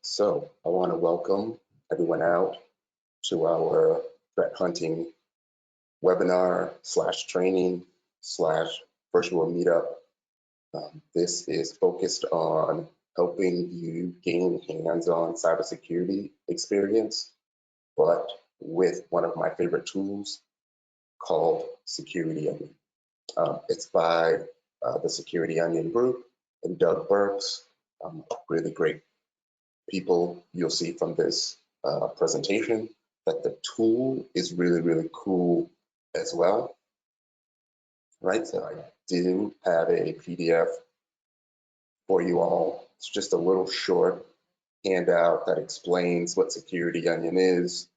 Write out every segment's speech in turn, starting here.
So I want to welcome everyone out to our threat hunting webinar slash training slash virtual meetup. This is focused on helping you gain hands-on cybersecurity experience, but with one of my favorite tools called Security Onion. It's by the Security Onion group and Doug Burks, really great people. You'll see from this presentation that the tool is really cool as well, right? So I do have a PDF for you all. It's just a little short handout that explains what Security Onion is,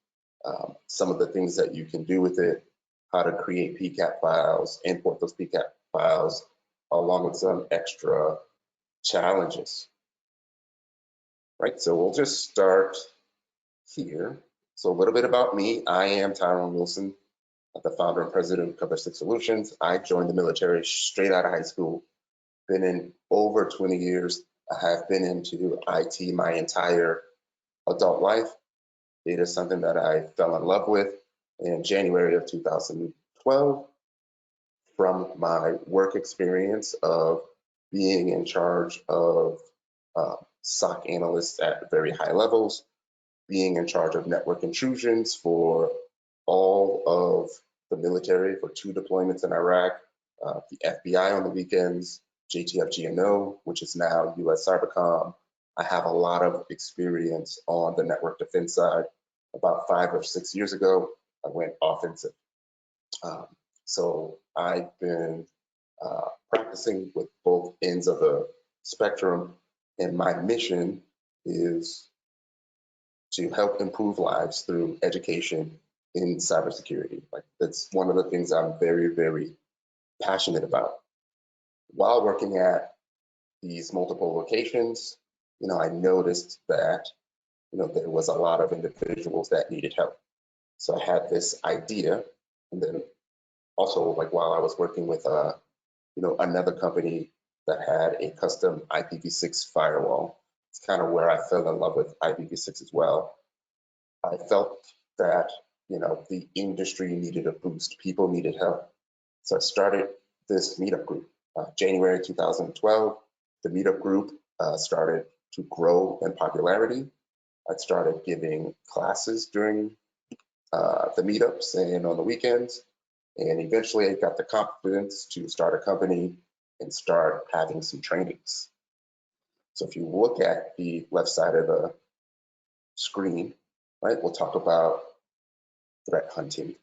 some of the things that you can do with it, how to create pcap files, import those pcap files, along with some extra challenges. Right, so we'll just start here. So a little bit about me. I am Tyrone Wilson, the founder and president of Cover6 Solutions. I joined the military straight out of high school. Been in over 20 years. I have been into IT my entire adult life. It is something that I fell in love with in January of 2012 from my work experience of being in charge of SOC analysts at very high levels, being in charge of network intrusions for all of the military for 2 deployments in Iraq, the FBI on the weekends, JTF GNO, which is now US Cybercom. I have a lot of experience on the network defense side. About 5 or 6 years ago, I went offensive. So I've been practicing with both ends of the spectrum, and my mission is to help improve lives through education in cybersecurity. Like, that's one of the things I'm very passionate about. While working at these multiple locations, I noticed that, there was a lot of individuals that needed help. So I had this idea, and then also, like, while I was working with another company that had a custom IPv6 firewall, it's kind of where I fell in love with IPv6 as well. I felt that, the industry needed a boost. People needed help. So I started this meetup group. January 2012, the meetup group started to grow in popularity. I started giving classes during the meetups and on the weekends. And eventually I got the confidence to start a company and start having some trainings. So if you look at the left side of the screen, right, we'll talk about threat hunting.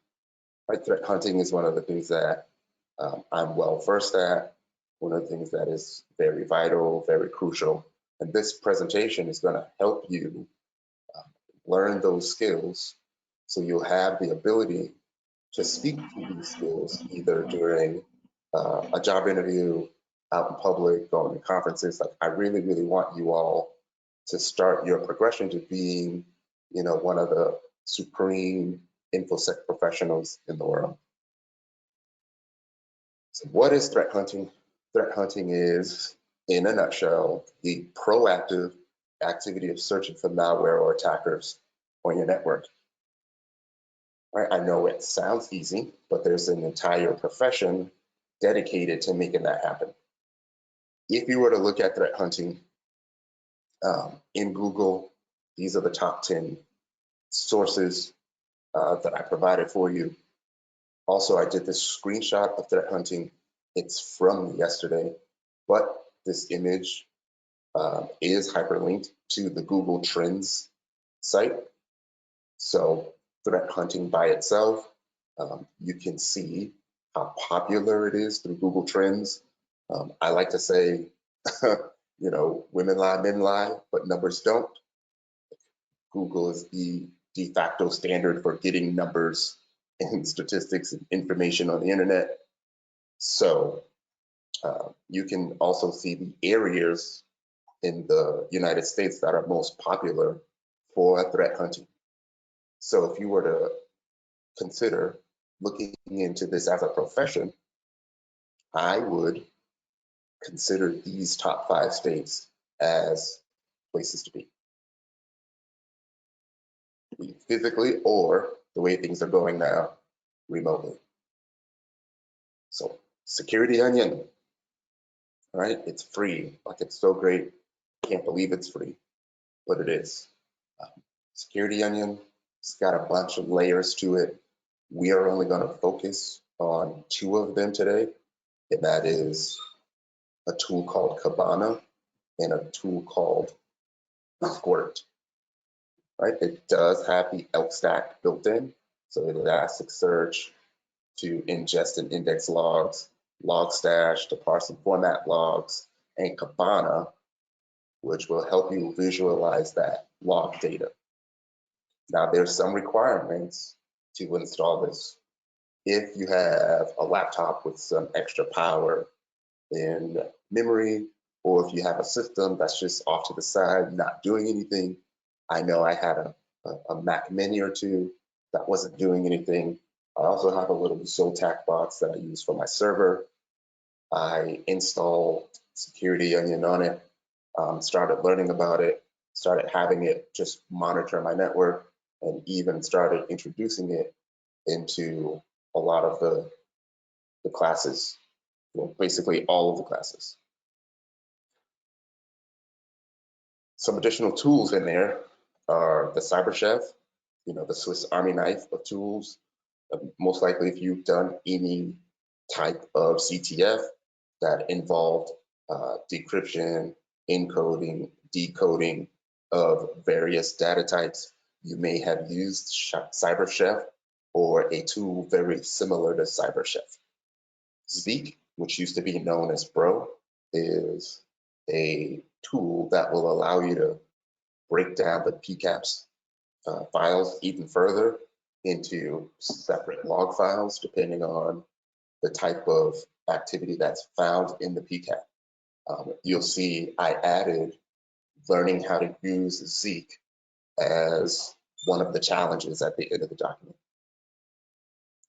Right, threat hunting is one of the things that I'm well versed at, one of the things that is very vital, very crucial. And this presentation is going to help you learn those skills so you'll have the ability to speak to these skills either during a job interview, out in public, going to conferences. Like, I really want you all to start your progression to being, one of the supreme InfoSec professionals in the world. So what is threat hunting? Threat hunting is, in a nutshell, the proactive activity of searching for malware or attackers on your network. Right? I know it sounds easy, but there's an entire profession dedicated to making that happen. If you were to look at threat hunting in Google, these are the top 10 sources that I provided for you. Also, I did this screenshot of threat hunting. It's from yesterday, but this image is hyperlinked to the Google Trends site. So threat hunting by itself, you can see how popular it is through Google Trends. I like to say, women lie, men lie, but numbers don't. Google is the de facto standard for getting numbers and statistics and information on the internet. So you can also see the areas in the United States that are most popular for threat hunting. So if you were to consider looking into this as a profession, I would consider these top 5 states as places to be. physically or the way things are going now, remotely. So Security Onion, right? It's free. Like, it's so great. Can't believe it's free, but it is. Security Onion, it's got a bunch of layers to it. We are only going to focus on 2 of them today, and that is a tool called Kibana and a tool called Squirt. Right? It does have the elk stack built in, so Elasticsearch to ingest and index logs, Logstash to parse and format logs, and Kibana, which will help you visualize that log data. Now, there's some requirements to install this. If you have a laptop with some extra power in memory, or if you have a system that's just off to the side, not doing anything. I know I had a Mac Mini or 2 that wasn't doing anything. I also have a little Zotac box that I use for my server. I installed Security Onion on it, started learning about it, started having it just monitor my network, and even started introducing it into a lot of the classes, basically all of the classes. Some additional tools in there are the Cyberchef, the Swiss Army knife of tools. Most likely, if you've done any type of CTF that involved decryption, encoding, decoding of various data types, you may have used Cyberchef or a tool very similar to Cyberchef. Zeek, which used to be known as Bro, is a tool that will allow you to break down the pcaps files even further into separate log files, depending on the type of activity that's found in the pcap. You'll see I added learning how to use Zeek as one of the challenges at the end of the document.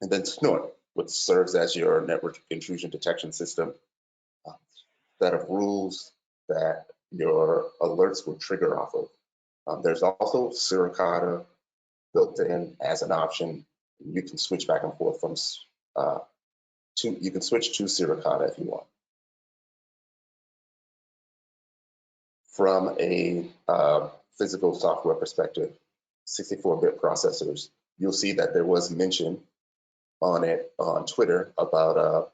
And then Snort, which serves as your network intrusion detection system, set of rules that your alerts will trigger off of. There's also Suricata built in as an option. You can switch back and forth from you can switch to Suricata if you want. From a physical software perspective, 64-bit processors, you'll see that there was mention on it on Twitter about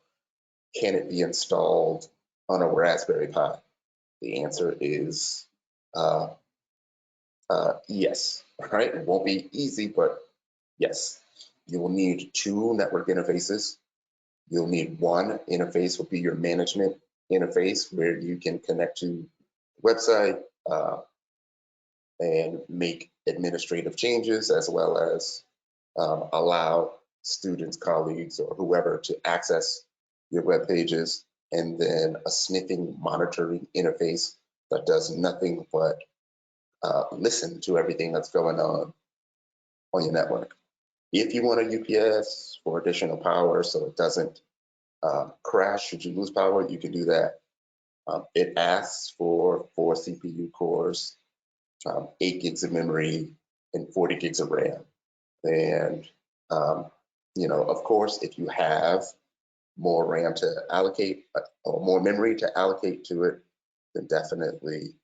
can it be installed on a Raspberry Pi? The answer is yes. Right? It won't be easy, but yes. You will need 2 network interfaces. You'll need one interface will be your management interface where you can connect to the website and make administrative changes, as well as allow students, colleagues, or whoever to access your web pages, and then a sniffing monitoring interface that does nothing but listen to everything that's going on your network. If you want a UPS for additional power so it doesn't crash should you lose power, you can do that. It asks for 4 CPU cores, 8 gigs of memory, and 40 gigs of RAM. And, of course, if you have more RAM to allocate or more memory to allocate to it, then definitely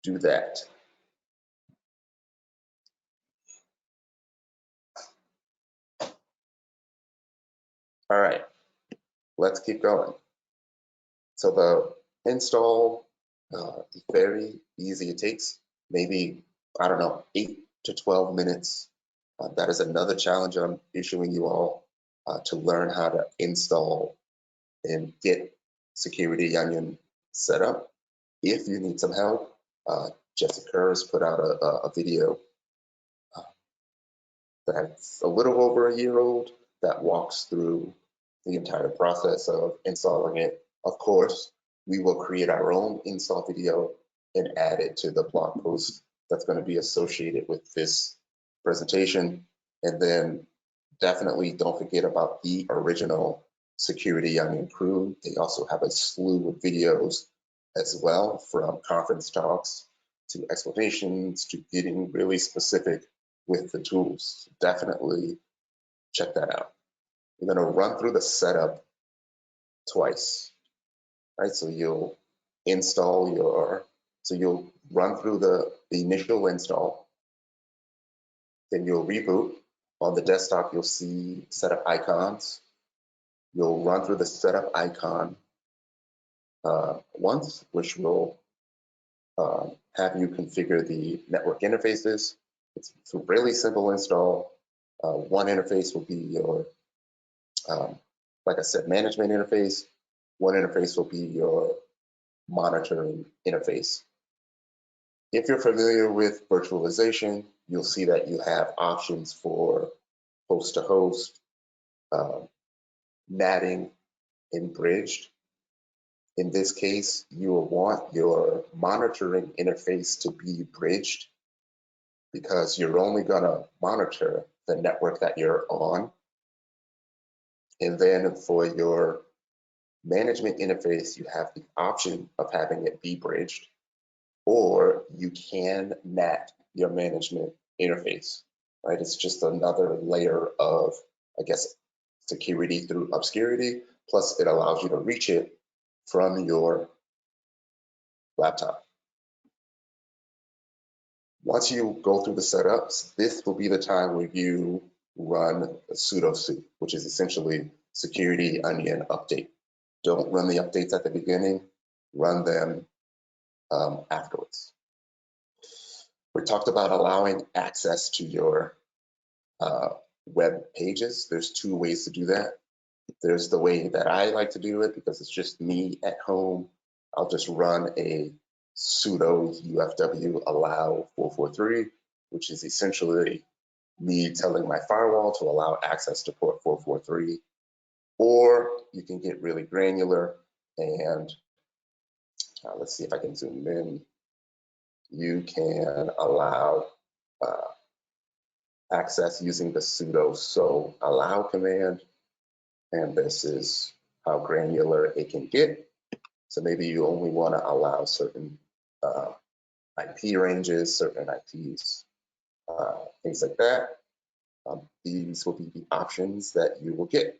do that. All right, let's keep going. So the install is very easy. It takes maybe, 8 to 12 minutes. That is another challenge I'm issuing you all to learn how to install and get Security Onion set up. If you need some help, Jessica has put out a video that's a little over a year old that walks through the entire process of installing it. Of course, we will create our own install video and add it to the blog post that's going to be associated with this presentation. And then definitely don't forget about the original Security Onion crew. They also have a slew of videos as well, from conference talks to explanations to getting really specific with the tools. Definitely check that out. You're going to run through the setup twice, right? So you'll you'll run through the initial install, then you'll reboot. On the desktop, you'll see setup icons. You'll run through the setup icon once, which will have you configure the network interfaces. It's a really simple install. One interface will be your, like I said, management interface. One interface will be your monitoring interface. If you're familiar with virtualization, you'll see that you have options for host-to-host, NATing, and bridged. In this case, you will want your monitoring interface to be bridged because you're only going to monitor the network that you're on. And then for your management interface, you have the option of having it be bridged, or you can NAT your management interface, right? It's just another layer of, I guess, security through obscurity, plus it allows you to reach it from your laptop. Once you go through the setups, this will be the time where you run a sudo soup, which is essentially security onion update. Don't run the updates at the beginning, run them afterwards. We talked about allowing access to your web pages. There's two ways to do that. There's the way that I like to do it because it's just me at home. I'll just run a sudo ufw allow 443, which is essentially me telling my firewall to allow access to port 443. Or you can get really granular and let's see if I can zoom in. You can allow access using the sudo so allow command. And this is how granular it can get. So maybe you only want to allow certain IP ranges, certain IPs, things like that. These will be the options that you will get.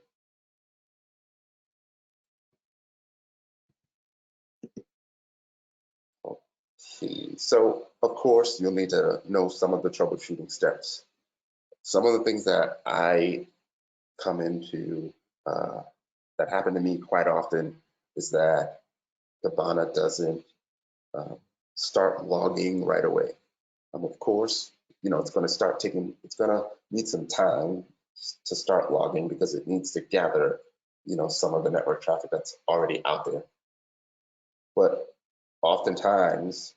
Okay, so of course you'll need to know some of the troubleshooting steps. Some of the things that I come into that happen to me quite often is that Kibana doesn't start logging right away. Of course, it's going to need some time to start logging because it needs to gather, some of the network traffic that's already out there. But oftentimes,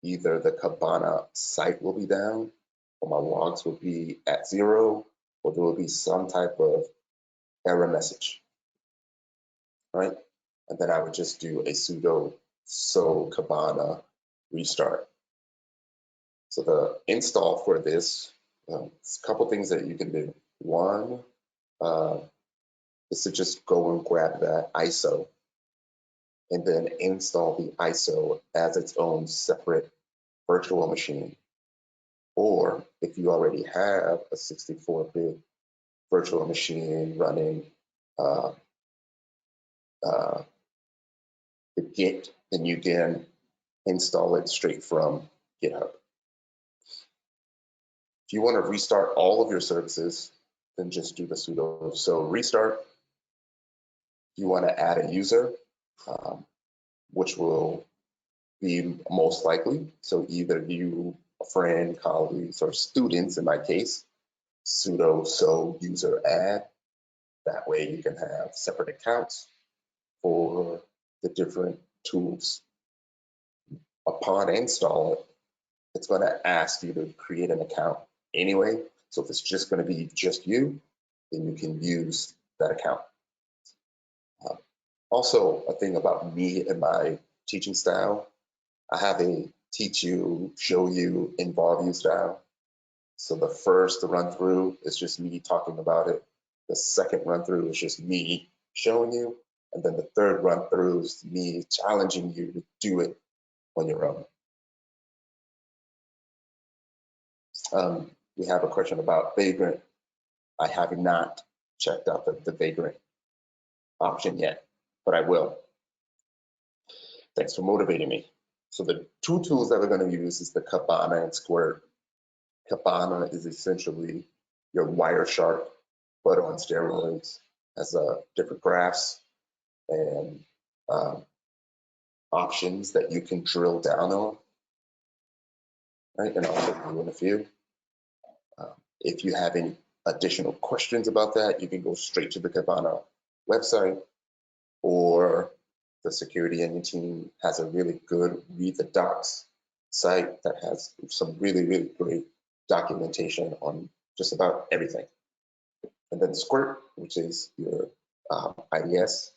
either the Kibana site will be down, or my logs will be at 0, or there will be some type of error message, right? And then I would just do a sudo so Kibana restart. So the install for this, it's a couple things that you can do. One is to just go and grab that ISO and then install the ISO as its own separate virtual machine. Or if you already have a 64-bit virtual machine running the Git, then you can install it straight from GitHub. If you want to restart all of your services, then just do the sudo so restart. If you want to add a user, which will be most likely, so either you, a friend, colleagues, or students in my case, sudo so user add. That way you can have separate accounts for the different tools. Upon install, it's going to ask you to create an account anyway. So if it's just going to be just you, then you can use that account. Also, a thing about me and my teaching style, I have a teach you, show you, involve you style. So the first run through is just me talking about it. The second run through is just me showing you. And then the third run through is me challenging you to do it on your own. We have a question about vagrant. I have not checked out the vagrant option yet, but I will. Thanks for motivating me. So the two tools that we're going to use is the Kibana and Squirt. Kibana is essentially your Wireshark, but on steroids, has different graphs and options that you can drill down on, right? And I'll show you in a few. If you have any additional questions about that, you can go straight to the Kibana website, or the security engine team has a really good read the docs site that has some really, really great documentation on just about everything. And then Squirt, which is your IDS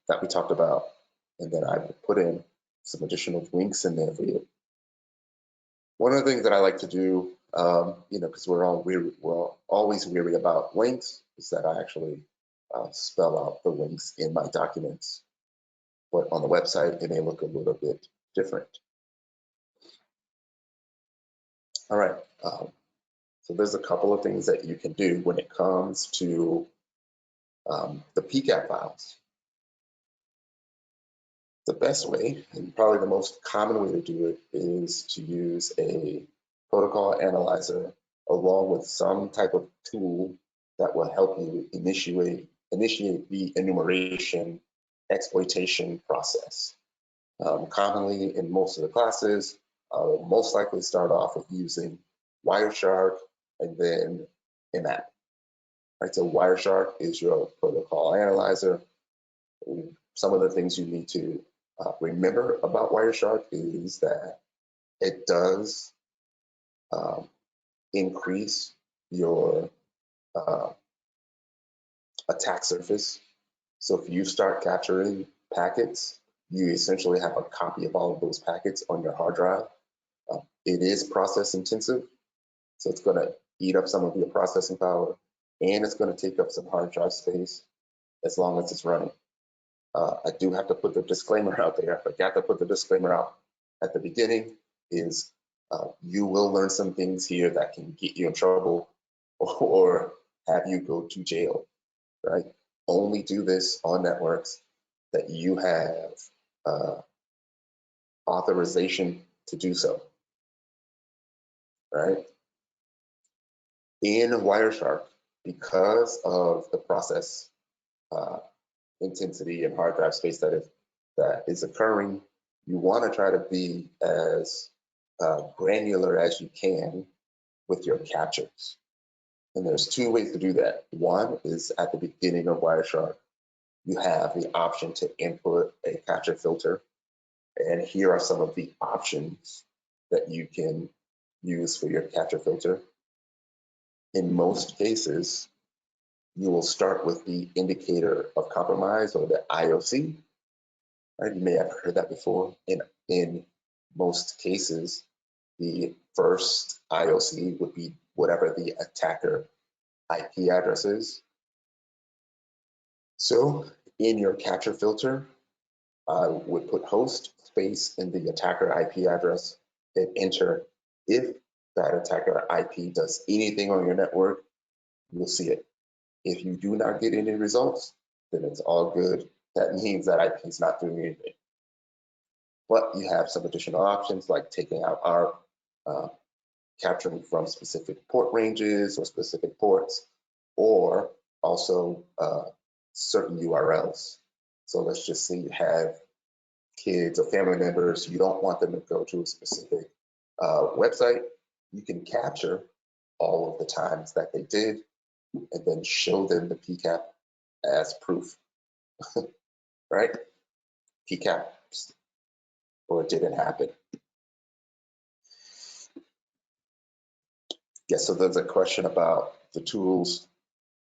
that we talked about. And then I will put in some additional links in there for you. One of the things that I like to do, because we're always weary about links, is that I actually spell out the links in my documents. But on the website, it may look a little bit different. All right, so there's a couple of things that you can do when it comes to the pcap files. The best way, and probably the most common way to do it, is to use a protocol analyzer along with some type of tool that will help you initiate the enumeration exploitation process. Commonly in most of the classes, I'll most likely start off with using Wireshark and then IMAP. Right, so Wireshark is your protocol analyzer. Some of the things you need to remember about Wireshark is that it does increase your attack surface. So if you start capturing packets, you essentially have a copy of all of those packets on your hard drive. It is process intensive, so it's going to eat up some of your processing power, and it's going to take up some hard drive space as long as it's running. I do have to put the disclaimer out there. I forgot to put the disclaimer out at the beginning, is you will learn some things here that can get you in trouble or have you go to jail, right? Only do this on networks that you have authorization to do so, right? In Wireshark, because of the process intensity and hard drive space that is occurring, you want to try to be as granular as you can with your captures. And there's two ways to do that. One is at the beginning of Wireshark, you have the option to input a capture filter. And here are some of the options that you can use for your capture filter. In most cases, you will start with the indicator of compromise, or the IOC. Right? You may have heard that before. In most cases, the first IOC would be whatever the attacker IP address is. So in your capture filter, I would put host space in the attacker IP address and enter. If that attacker IP does anything on your network, you'll see it. If you do not get any results, then it's all good. That means that IP is not doing anything. But you have some additional options like taking out our capturing from specific port ranges or specific ports, or also certain URLs. So let's just say you have kids or family members, you don't want them to go to a specific website. You can capture all of the times that they did and then show them the pcap as proof, right? Pcap, or it didn't happen. Yes, so there's a question about the tools.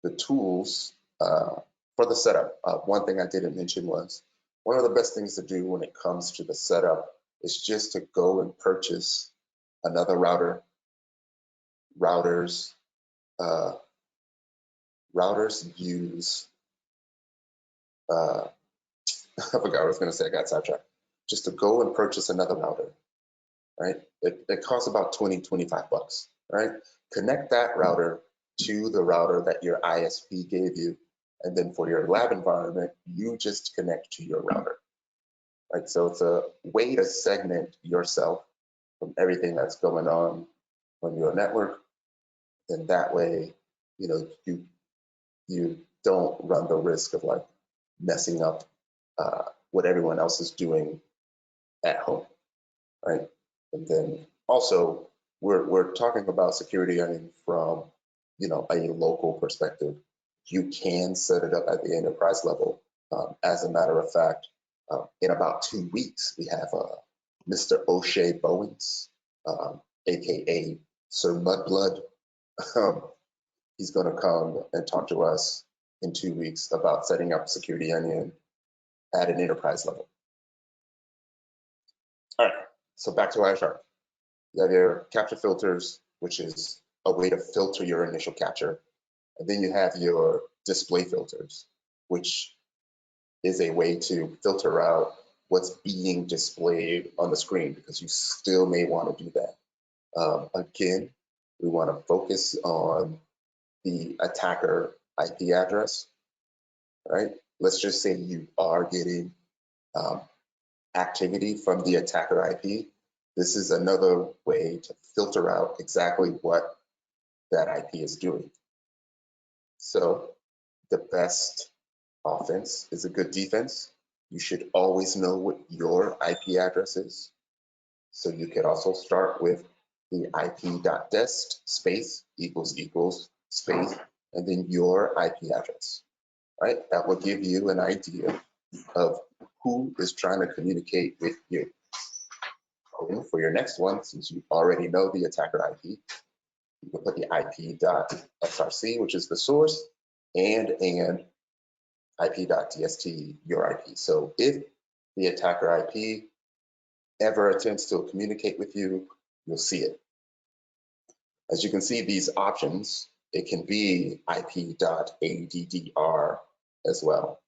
The tools for the setup. One thing I didn't mention was, one of the best things to do when it comes to the setup is just to go and purchase another router. Routers use, I forgot what I was going to say, I got sidetracked. Just to go and purchase another router right? It costs about 20, 25 bucks, right? Connect that router to the router that your ISP gave you. And then for your lab environment, you just connect to your router, right? So it's a way to segment yourself from everything that's going on your network. And that way, you don't run the risk of like messing up what everyone else is doing at home, right? And then also, we're talking about security, from a local perspective. You can set it up at the enterprise level. As a matter of fact, in about 2 weeks, we have Mr. O'Shea Bowens, aka Sir Mudblood. He's going to come and talk to us in 2 weeks about setting up Security Onion at an enterprise level. All right, so back to Wireshark. You have your capture filters, which is a way to filter your initial capture. And then you have your display filters, which is a way to filter out what's being displayed on the screen, because you still may want to do that. Again, we want to focus on the attacker IP address, right? Let's just say you are getting activity from the attacker IP. This is another way to filter out exactly what that IP is doing. So the best offense is a good defense. You should always know what your IP address is. So you could also start with the ip.dest space equals space, and then your IP address, right? That will give you an idea of who is trying to communicate with you. And for your next one, since you already know the attacker IP, you can put the ip.src, which is the source, and ip.dst, your IP. So if the attacker IP ever attempts to communicate with you, you'll see it. As you can see, these options, it can be ip.addr as well.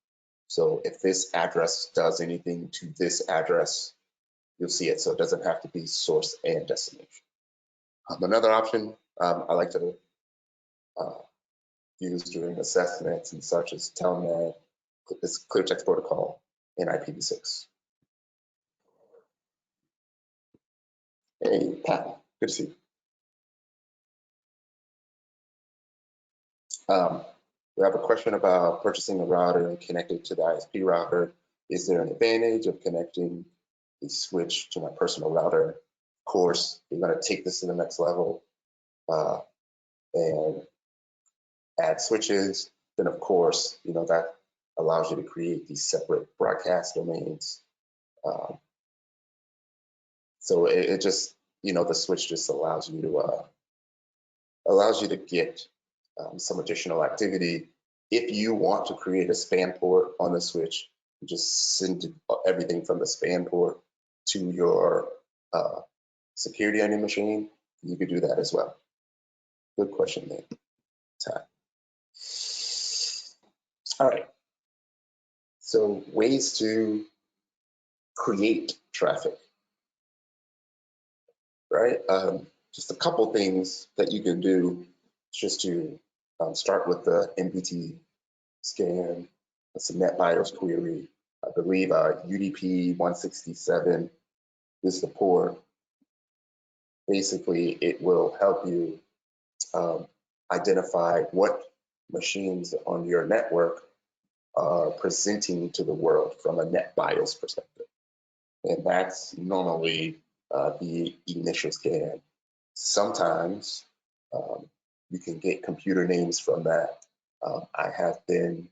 So if this address does anything to this address, you'll see it. So it doesn't have to be source and destination. Another option I like to use during assessments and such as Telnet is clear text protocol and IPv6. Hey, Pat, good to see you. We have a question about purchasing a router and connecting to the ISP router. Is there an advantage of connecting the switch to my personal router? Of course, we're going to take this to the next level and add switches. Then, of course, that allows you to create these separate broadcast domains. So it just, the switch just allows you to get some additional activity. If you want to create a span port on the switch, you just send everything from the span port to your security on your machine. You could do that as well. Good question there, Ty. All right. So ways to create traffic, right? Just a couple things that you can do just to start with the NPT scan. That's a NetBIOS query. I believe UDP 167 is the port. Basically, it will help you identify what machines on your network are presenting to the world from a NetBIOS perspective. And that's normally the initial scan. Sometimes you can get computer names from that. I have been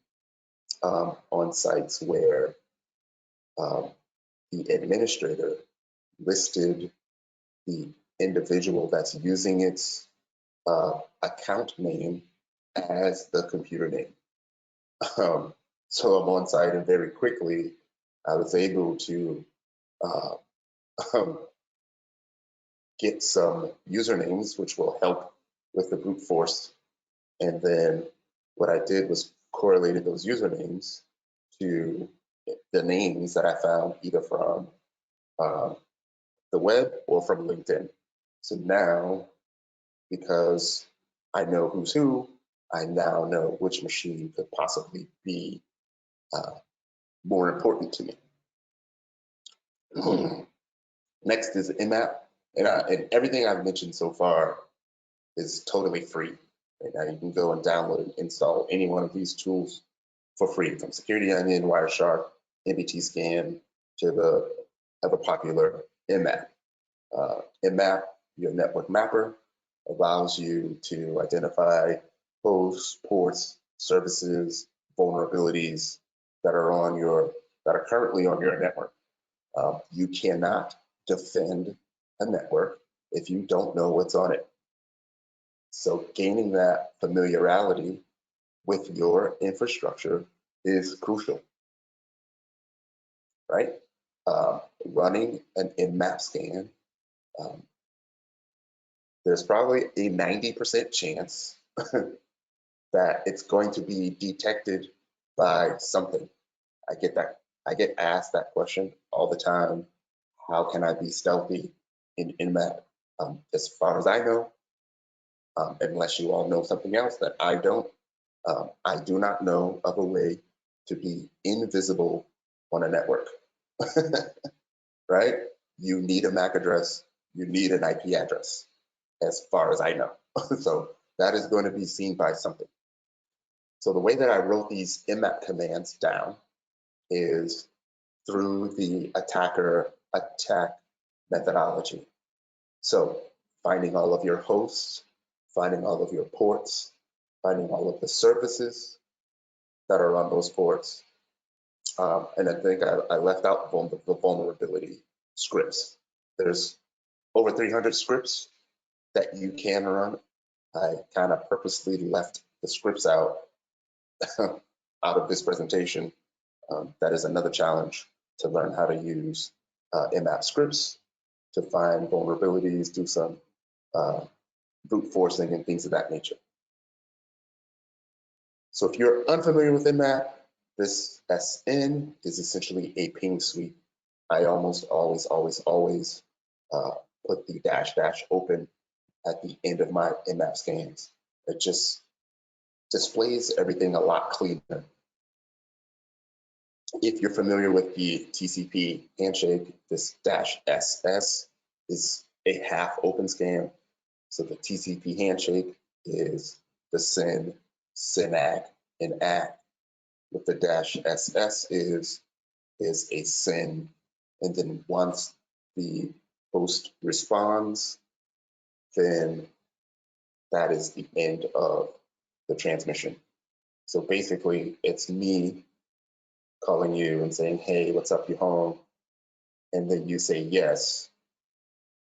on sites where the administrator listed the individual that's using its account name as the computer name. So I'm on site, and very quickly I was able to get some usernames, which will help with the brute force. And then what I did was correlated those usernames to the names that I found either from the web or from LinkedIn. So now, because I know who's who, I now know which machine could possibly be more important to me. Next is IMAP, and everything I've mentioned so far is totally free. Right now you can go and download and install any one of these tools for free, from Security Onion, Wireshark, NBT Scan, to the ever popular IMAP. IMAP, your network mapper, allows you to identify hosts, ports, services, vulnerabilities that are currently on your network. You cannot defend a network if you don't know what's on it. So gaining that familiarity with your infrastructure is crucial, right? Running an IMAP scan, there's probably a 90% chance that it's going to be detected by something. I get asked that question all the time. How can I be stealthy in IMAP? As far as I know, unless you all know something else that I don't, I do not know of a way to be invisible on a network, right? You need a MAC address, you need an IP address, as far as I know. So that is going to be seen by something. So the way that I wrote these IMAP commands down is through the attacker attack methodology. So finding all of your hosts, finding all of your ports, finding all of the services that are on those ports. And I think I left out the vulnerability scripts. There's over 300 scripts that you can run. I kind of purposely left the scripts out of this presentation. That is another challenge, to learn how to use IMAP scripts to find vulnerabilities, do some brute forcing and things of that nature. So if you're unfamiliar with IMAP, this SN is essentially a ping sweep. I almost always put the -- open at the end of my IMAP scans. It just displays everything a lot cleaner. If you're familiar with the TCP handshake, this -SS is a half open scan. So the TCP handshake is the SYN, SYNAC, and ACK. With the -SS is a SYN, and then once the host responds, then that is the end of the transmission. So basically, it's me calling you and saying, hey, what's up, you home? And then you say yes.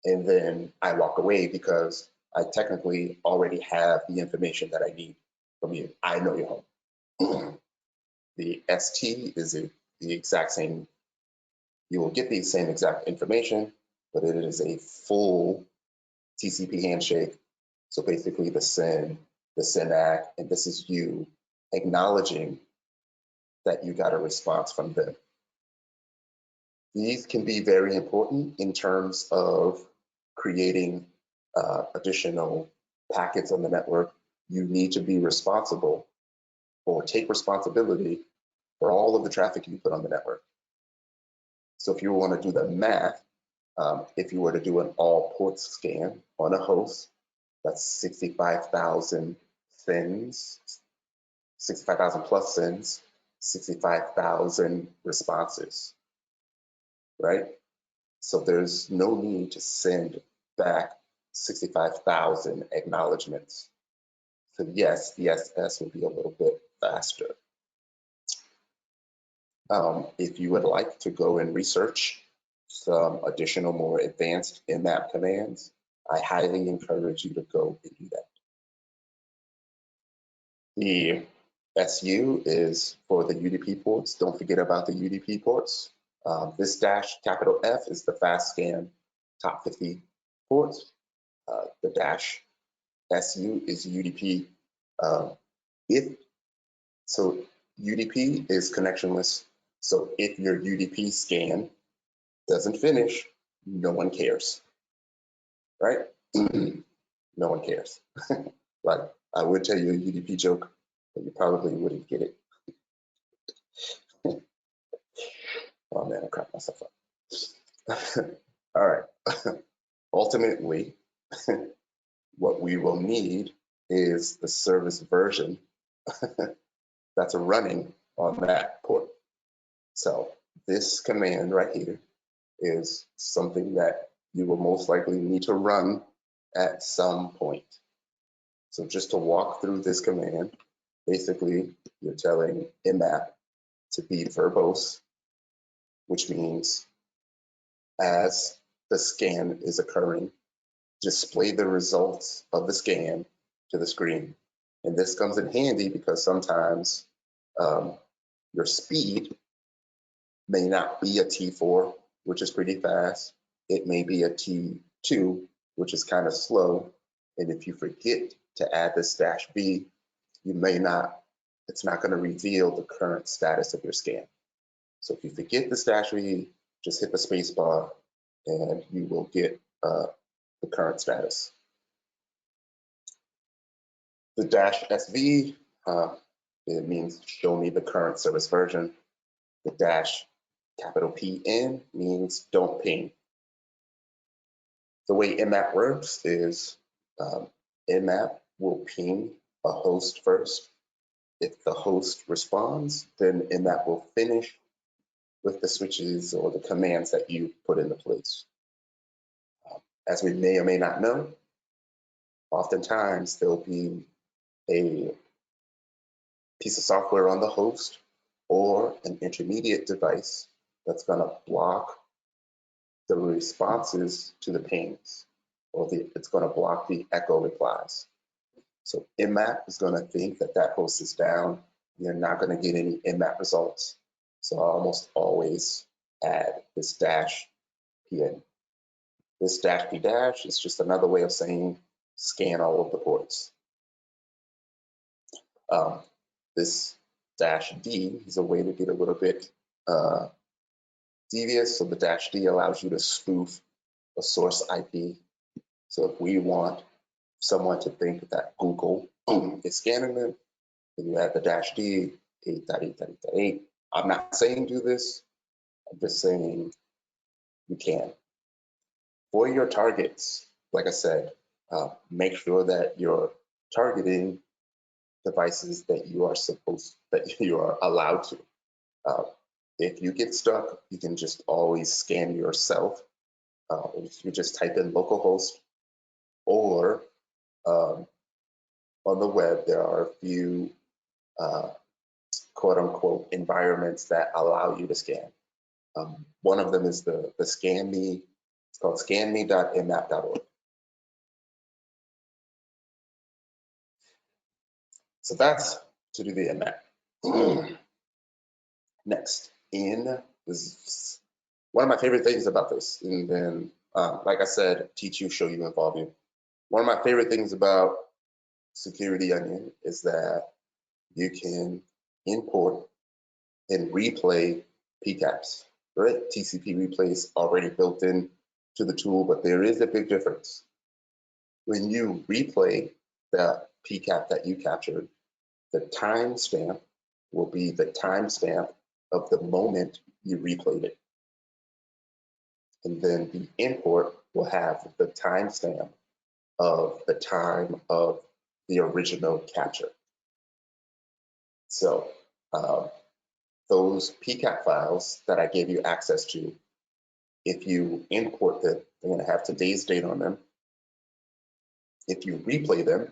And then I walk away because I technically already have the information that I need from you. I know you're home. The ST is the exact same. You will get the same exact information, but it is a full TCP handshake. So basically the SYN, the SYNAC, and this is you acknowledging that you got a response from them. These can be very important in terms of creating additional packets on the network. You need to be responsible or take responsibility for all of the traffic you put on the network. So if you want to do the math, if you were to do an all ports scan on a host, that's 65,000 SYNs, 65,000 plus SYNs, 65,000 responses, right? So there's no need to send back 65,000 acknowledgements. So yes, the SS will be a little bit faster. If you would like to go and research some additional, more advanced IMAP commands, I highly encourage you to go and do that. The SU is for the UDP ports. Don't forget about the UDP ports. This -F is the fast scan top 50 ports. The -SU is UDP. UDP is connectionless. So if your UDP scan doesn't finish, no one cares, right? No one cares. Like, I would tell you a UDP joke, but you probably wouldn't get it. Oh man, I cracked myself up. All right. Ultimately, what we will need is the service version that's running on that port. So this command right here is something that you will most likely need to run at some point. So just to walk through this command, basically you're telling IMAP to be verbose, which means as the scan is occurring, display the results of the scan to the screen. And this comes in handy because sometimes your speed may not be a T4, which is pretty fast. It may be a T2, which is kind of slow. And if you forget to add this -B, you may not, it's not going to reveal the current status of your scan. So if you forget this -B, just hit the space bar and you will get the current status. The -SV, it means show me the current service version. The $PN means don't ping. The way IMAP works is IMAP will ping a host first. If the host responds, then IMAP will finish with the switches or the commands that you put into place. As we may or may not know, oftentimes there'll be a piece of software on the host or an intermediate device that's going to block the responses to the pings, or it's going to block the echo replies. So IMAP is going to think that that host is down. You're not going to get any IMAP results. So I almost always add this -PN. This -P- is just another way of saying scan all of the ports. This -D is a way to get a little bit devious. So the -D allows you to spoof a source IP. So if we want someone to think that Google is scanning them, then you add the -D, 8.8.8.8. I'm not saying do this. I'm just saying you can. For your targets, like I said, make sure that you're targeting devices that you are allowed to. If you get stuck, you can just always scan yourself. You just type in localhost, or on the web, there are a few quote unquote environments that allow you to scan. One of them is the scan me. It's called scanme.imap.org. So that's to do the IMAP. Next, this one of my favorite things about this, and then like I said, teach you, show you, involve you. One of my favorite things about Security Onion is that you can import and replay pcaps, right? TCP replay is already built in to the tool, but there is a big difference. When you replay the pcap that you captured, the timestamp will be the timestamp of the moment you replayed it. And then the import will have the timestamp of the time of the original capture. So those pcap files that I gave you access to, if you import them, they're going to have today's date on them. If you replay them,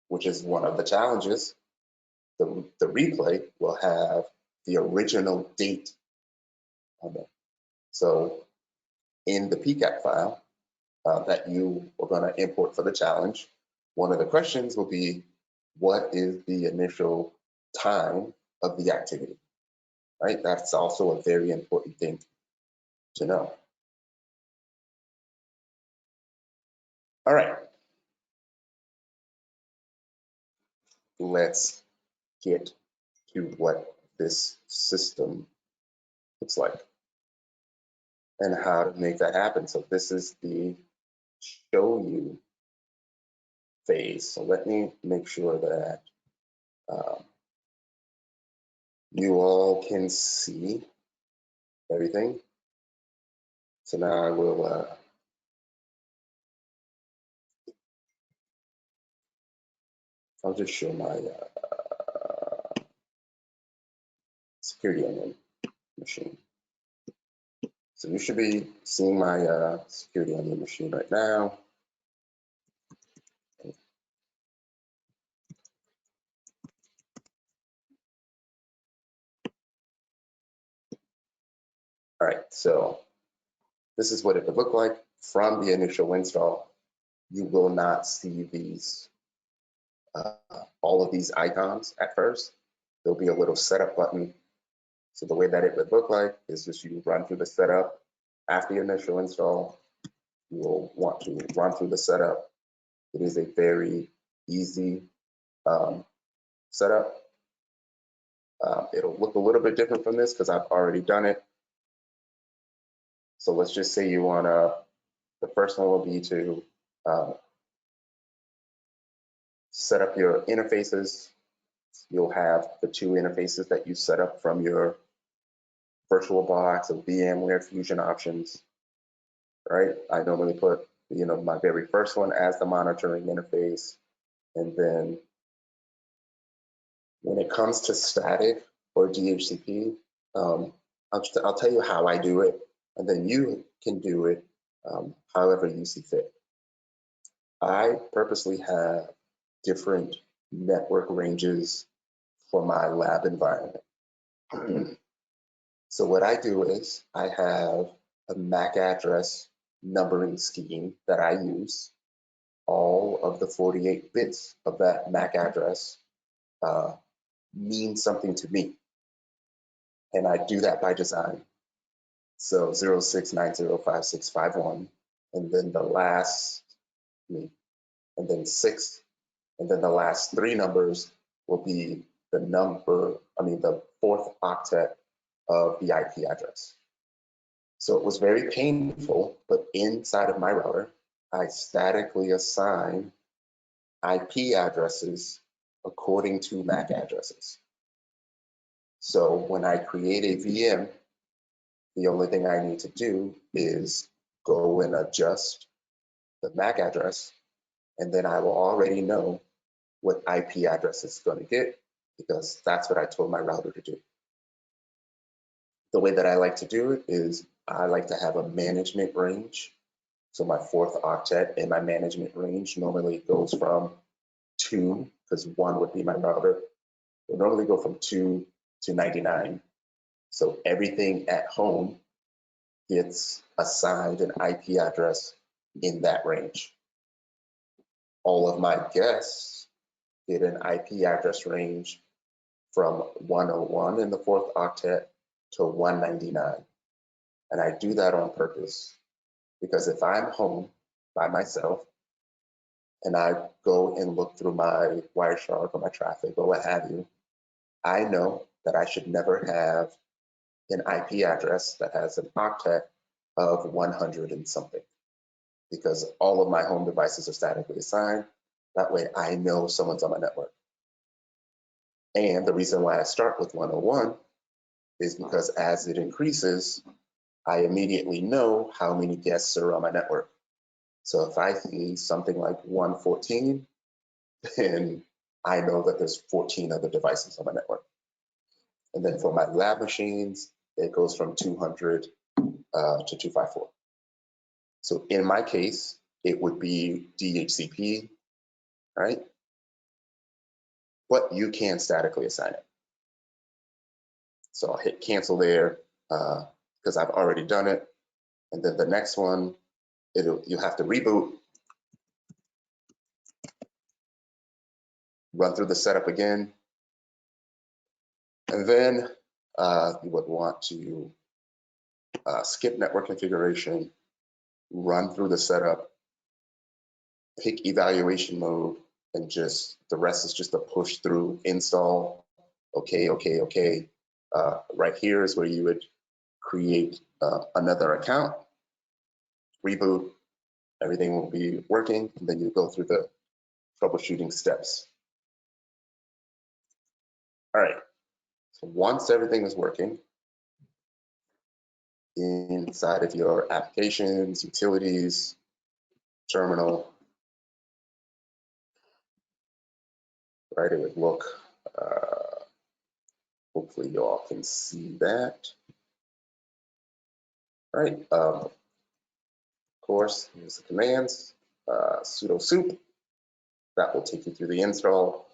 which is one of the challenges, the replay will have the original date on them. So in the pcap file that you are going to import for the challenge, one of the questions will be, what is the initial time of the activity, right? That's also a very important thing to know. All right. Let's get to what this system looks like. and how to make that happen. So this is the show you phase. So let me make sure that you all can see everything. So now I will I'll just show my security onion machine. So you should be seeing my security onion machine right now. All right, so this is what it would look like from the initial install. You will not see these, all of these icons at first. There'll be a little setup button. So the way that it would look like is just you run through the setup. After the initial install, you will want to run through the setup. It is a very easy setup. It'll look a little bit different from this because I've already done it. So let's just say you want to, the first one will be to set up your interfaces. You'll have the two interfaces that you set up from your VirtualBox of VMware Fusion options, right? I normally put, my very first one as the monitoring interface. And then when it comes to static or DHCP, I'll tell you how I do it, and then you can do it however you see fit. I purposely have different network ranges for my lab environment. So what I do is I have a MAC address numbering scheme that I use. All of the 48 bits of that MAC address mean something to me. And I do that by design. So 06905651, and then the last, and then 6, and then the last 3 numbers will be the the 4th octet of the IP address. So it was very painful, but inside of my router, I statically assign IP addresses according to MAC addresses. So when I create a VM, the only thing I need to do is go and adjust the MAC address, and then I will already know what IP address it's going to get because that's what I told my router to do. The way that I like to do it is I like to have a management range. So my 4th octet in my management range normally goes from 2, because 1 would be my router. It normally go from 2 to 99. So everything at home gets assigned an IP address in that range. All of my guests get an IP address range from 101 in the 4th octet to 199. And I do that on purpose because if I'm home by myself and I go and look through my Wireshark or my traffic or what have you, I know that I should never have an IP address that has an octet of 100 and something, because all of my home devices are statically assigned. That way I know someone's on my network. And the reason why I start with 101 is because as it increases, I immediately know how many guests are on my network. So if I see something like 114, then I know that there's 14 other devices on my network. And then for my lab machines, it goes from 200 to 254. So in my case, it would be DHCP, right? But you can statically assign it. So I'll hit cancel there because I've already done it. And then the next one, you have to reboot, run through the setup again. And then you would want to skip network configuration, run through the setup, pick evaluation mode, and just the rest is just a push through install. Okay. Right here is where you would create another account, reboot, everything will be working, and then you go through the troubleshooting steps. All right, so once everything is working, inside of your applications, utilities, terminal, right, it would look, hopefully you all can see that. All right, of course, here's the commands, sudo soup, that will take you through the install.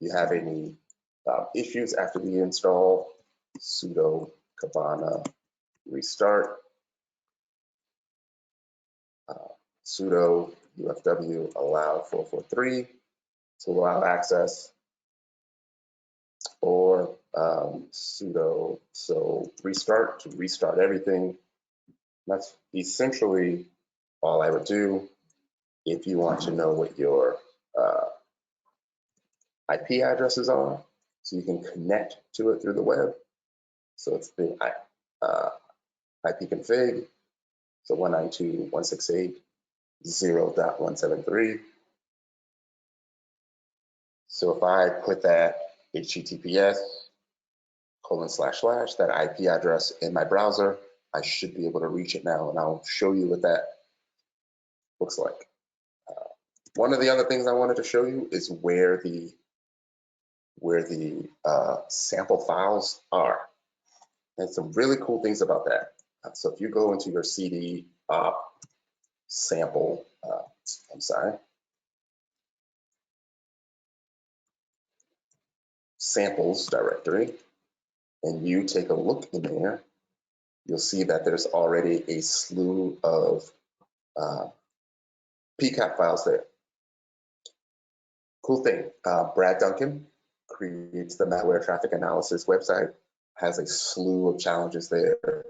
If you have any issues after the install, sudo kibana restart, sudo ufw allow 443 to allow access, or sudo so restart to restart everything. That's essentially all I would do. If you want to know what your IP addresses are, so you can connect to it through the web. So it's the IP config, so 192.168.0.173. So if I put that HTTPS : that IP address in my browser, I should be able to reach it now, and I'll show you what that looks like. One of the other things I wanted to show you is where the sample files are, and some really cool things about that. So if you go into your CD sample, samples directory, and you take a look in there, you'll see that there's already a slew of pcap files there. Cool thing, Brad Duncan creates the malware traffic analysis website, has a slew of challenges there.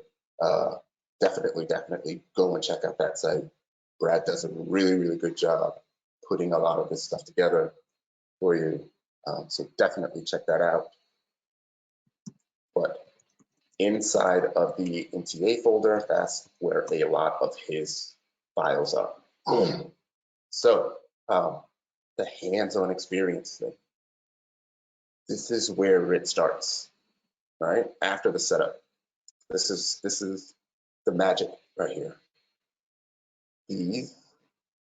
Definitely go and check out that site. Brad does a really good job putting a lot of this stuff together for you. So definitely check that out. But inside of the NTA folder, that's where a lot of his files are. So the hands-on experience, this is where it starts, right? After the setup, this is the magic right here. These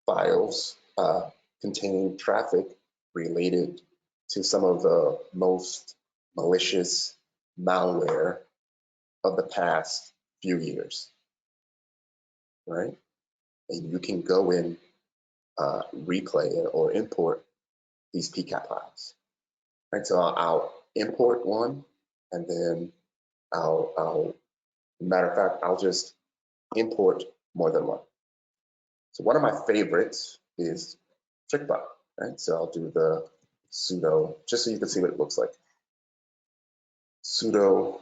files contain traffic related to some of the most malicious malware of the past few years, right? And you can go in, replay or import these pcap files, right? So I'll import one, and then matter of fact, I'll just import more than one. So one of my favorites is TrickBot, right? So I'll do the sudo, just so you can see what it looks like. Sudo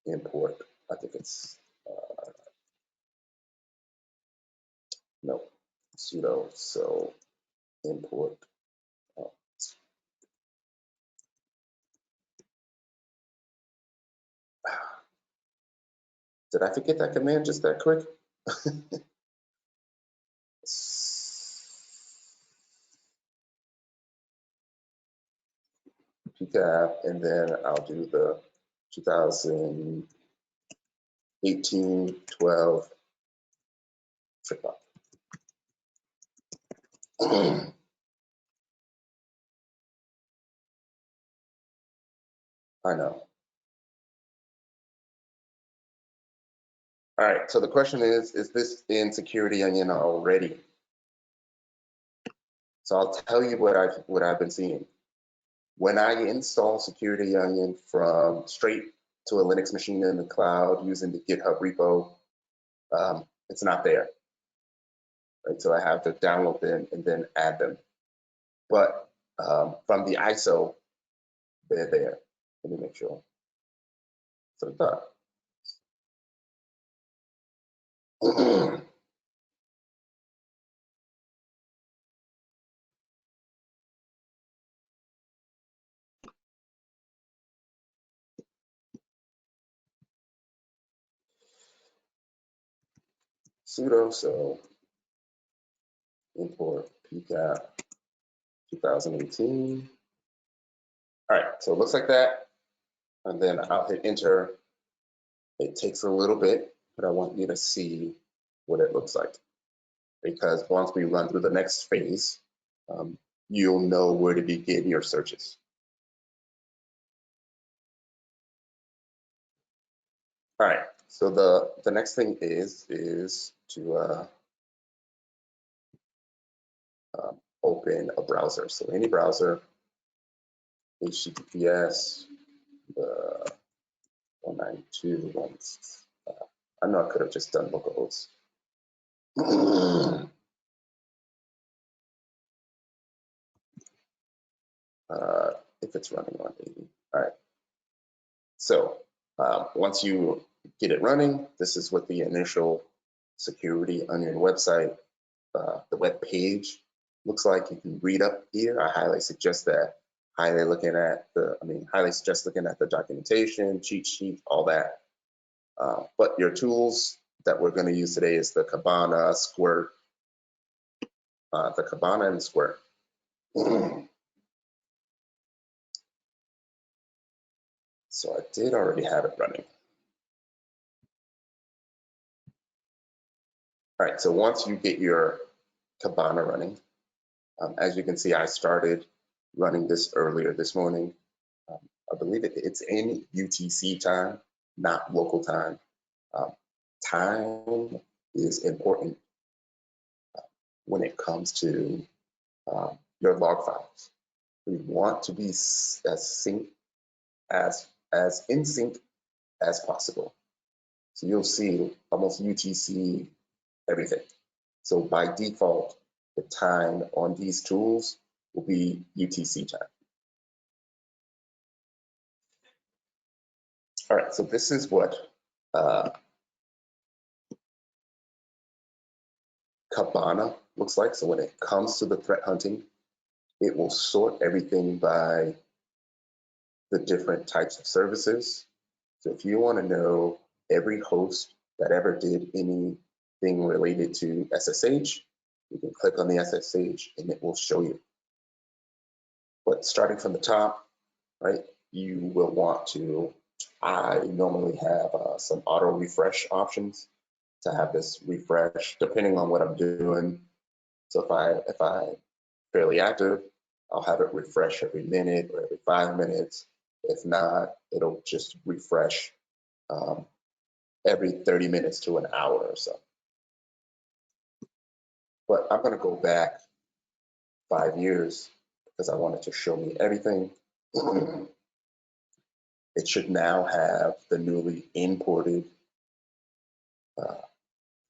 import, I think it's, no, sudo so import. Did I forget that command just that quick? pcap, and then I'll do the 2018-12 TrickBot. I know. All right, so the question is this in Security Onion already? So I'll tell you what I've been seeing. When I install Security Onion from straight to a Linux machine in the cloud using the GitHub repo, it's not there. Right, so I have to download them and then add them. But from the ISO, they're there. Let me make sure. So sudo, so import pcap 2018. All right, so it looks like that. And then I'll hit enter. It takes a little bit, but I want you to see what it looks like. Because once we run through the next phase, you'll know where to begin your searches. All right, so the next thing is to open a browser. So any browser, HTTPS, 192.168. I know I could have just done localhost. If it's running on 80. All right. So once you get it running, this is what the initial security on your website, the web page looks like. You can read up here. I highly suggest that. Highly suggest looking at the documentation, cheat sheet, all that. But your tools that we're going to use today is the Kibana, Squirt, the Kibana and Squirt. So I did already have it running. All right, so once you get your Kibana running, as you can see, I started running this earlier this morning. I believe it's in UTC time, not local time. Time is important when it comes to your log files. We want to be as in sync as possible. So you'll see almost UTC everything. So by default, the time on these tools will be UTC time. All right, so this is what Kibana looks like. So when it comes to the threat hunting, it will sort everything by the different types of services. So if you want to know every host that ever did anything related to SSH, you can click on the SSH and it will show you. But starting from the top, right, you will want to, I normally have some auto refresh options to have this refresh depending on what I'm doing. So if I'm fairly active, I'll have it refresh every minute or every 5 minutes. If not, it'll just refresh every 30 minutes to an hour or so. But I'm going to go back 5 years because I wanted to show me everything. It should now have the newly imported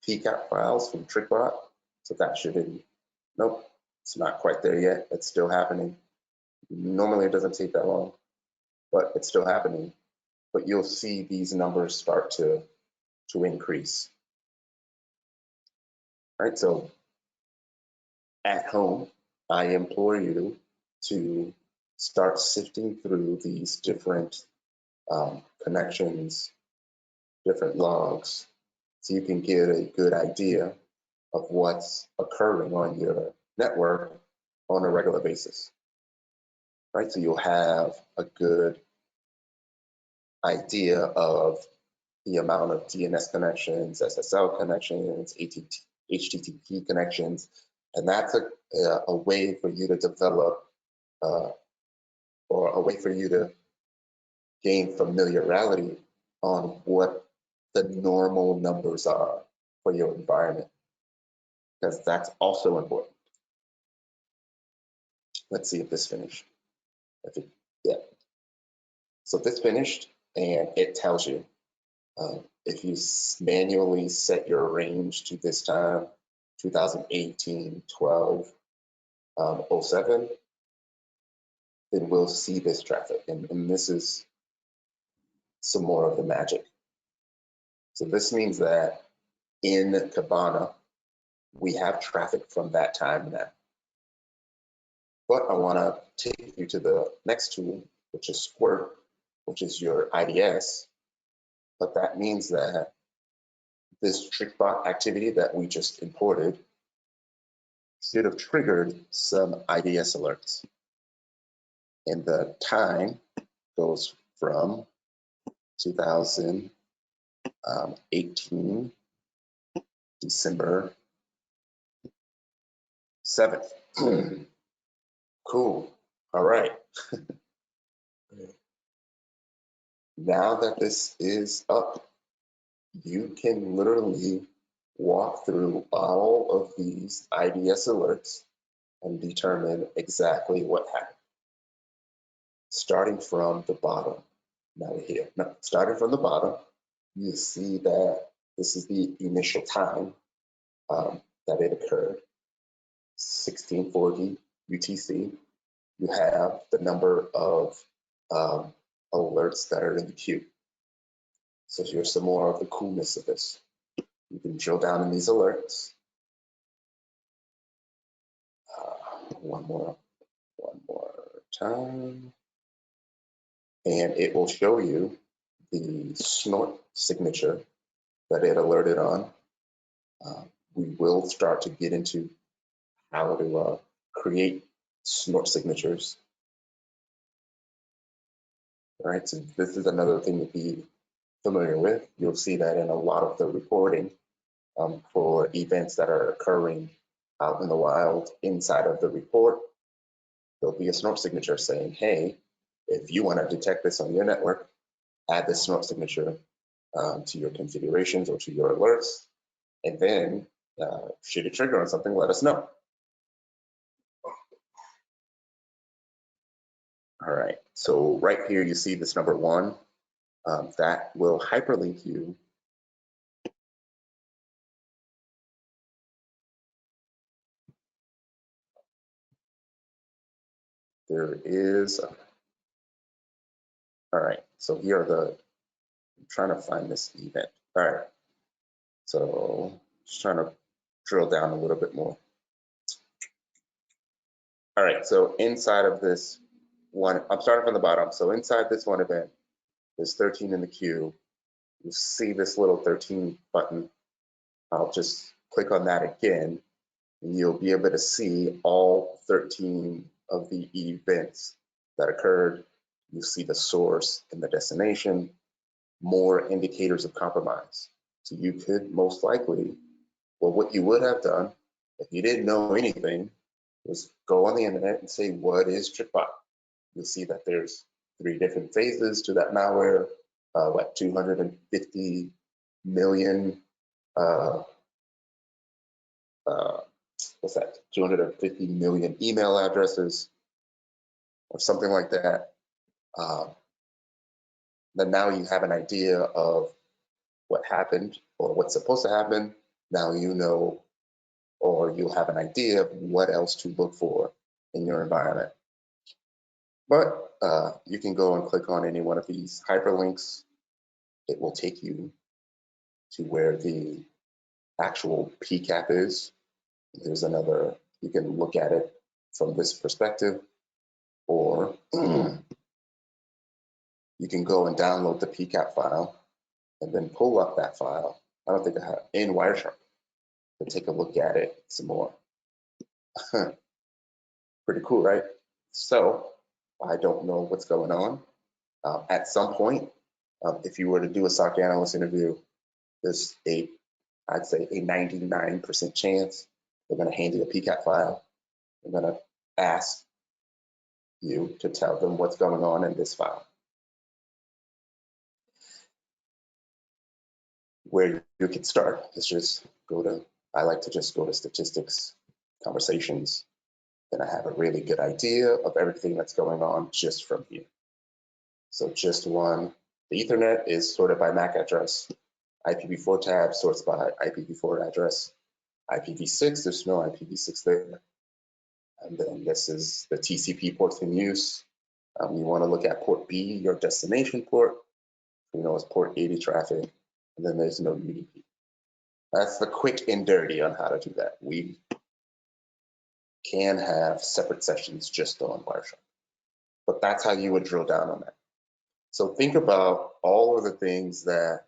pcap files from TrickBot. So that should be, nope, it's not quite there yet. It's still happening. Normally it doesn't take that long, but it's still happening. But you'll see these numbers start to increase. All right, so at home, I implore you to start sifting through these different connections, different logs, so you can get a good idea of what's occurring on your network on a regular basis. Right, so you'll have a good idea of the amount of DNS connections, SSL connections, HTTP connections, and that's a way for you to develop or a way for you to gain familiarity on what the normal numbers are for your environment, because that's also important. Let's see if this finished. Yeah. So this finished, and it tells you if you manually set your range to this time, 2018, 12, 07, then we'll see this traffic. And this is some more of the magic. So this means that in Kibana, we have traffic from that time now. But I want to take you to the next tool, which is Squirt, which is your IDS. But that means that this TrickBot activity that we just imported should have triggered some IDS alerts. And the time goes from 2018, December 7th. Cool. All right. Now that this is up, you can literally walk through all of these IDS alerts and determine exactly what happened. Starting from the bottom, starting from the bottom, you see that this is the initial time that it occurred, 1640 UTC. You have the number of alerts that are in the queue. So here's some more of the coolness of this. You can drill down in these alerts. One more time. And it will show you the snort signature that it alerted on. We will start to get into how to create snort signatures. All right, so this is another thing to be familiar with. You'll see that in a lot of the reporting for events that are occurring out in the wild inside of the report. There'll be a snort signature saying, hey, if you want to detect this on your network, add this snort signature to your configurations or to your alerts. And then should it trigger on something, let us know. All right, so right here you see this number 1. That will hyperlink you there is, all right, so here are I'm trying to find this event. All right, so just trying to drill down a little bit more. All right, so inside of this one, I'm starting from the bottom. So inside this one event, there's 13 in the queue. You see this little 13 button. I'll just click on that again, and you'll be able to see all 13 of the events that occurred. You see the source and the destination, more indicators of compromise. So you could most likely, well, what you would have done if you didn't know anything was go on the internet and say, what is TrickBot? You'll see that there's 3 different phases to that malware, 250 million, what's that, 250 million email addresses or something like that. Then now you have an idea of what happened or what's supposed to happen. Now you know, or you'll have an idea of what else to look for in your environment. But you can go and click on any one of these hyperlinks. It will take you to where the actual pcap is. There's another, you can look at it from this perspective, or you can go and download the pcap file and then pull up that file. I don't think I have in Wireshark, but take a look at it some more. Pretty cool, right? So I don't know what's going on. At some point, if you were to do a SOC analyst interview, there's I'd say a 99% chance they're going to hand you a pcap file. They're going to ask you to tell them what's going on in this file. Where you can start is just I like to just go to statistics, conversations, then I have a really good idea of everything that's going on just from here. So just one, the Ethernet is sorted by MAC address. IPv4 tab sorts by IPv4 address. IPv6, there's no IPv6 there. And then this is the TCP ports in use. You want to look at port B, your destination port. You know, it's port 80 traffic. And then there's no UDP. That's the quick and dirty on how to do that. We can have separate sessions just on Wireshark, but that's how you would drill down on that. So think about all of the things that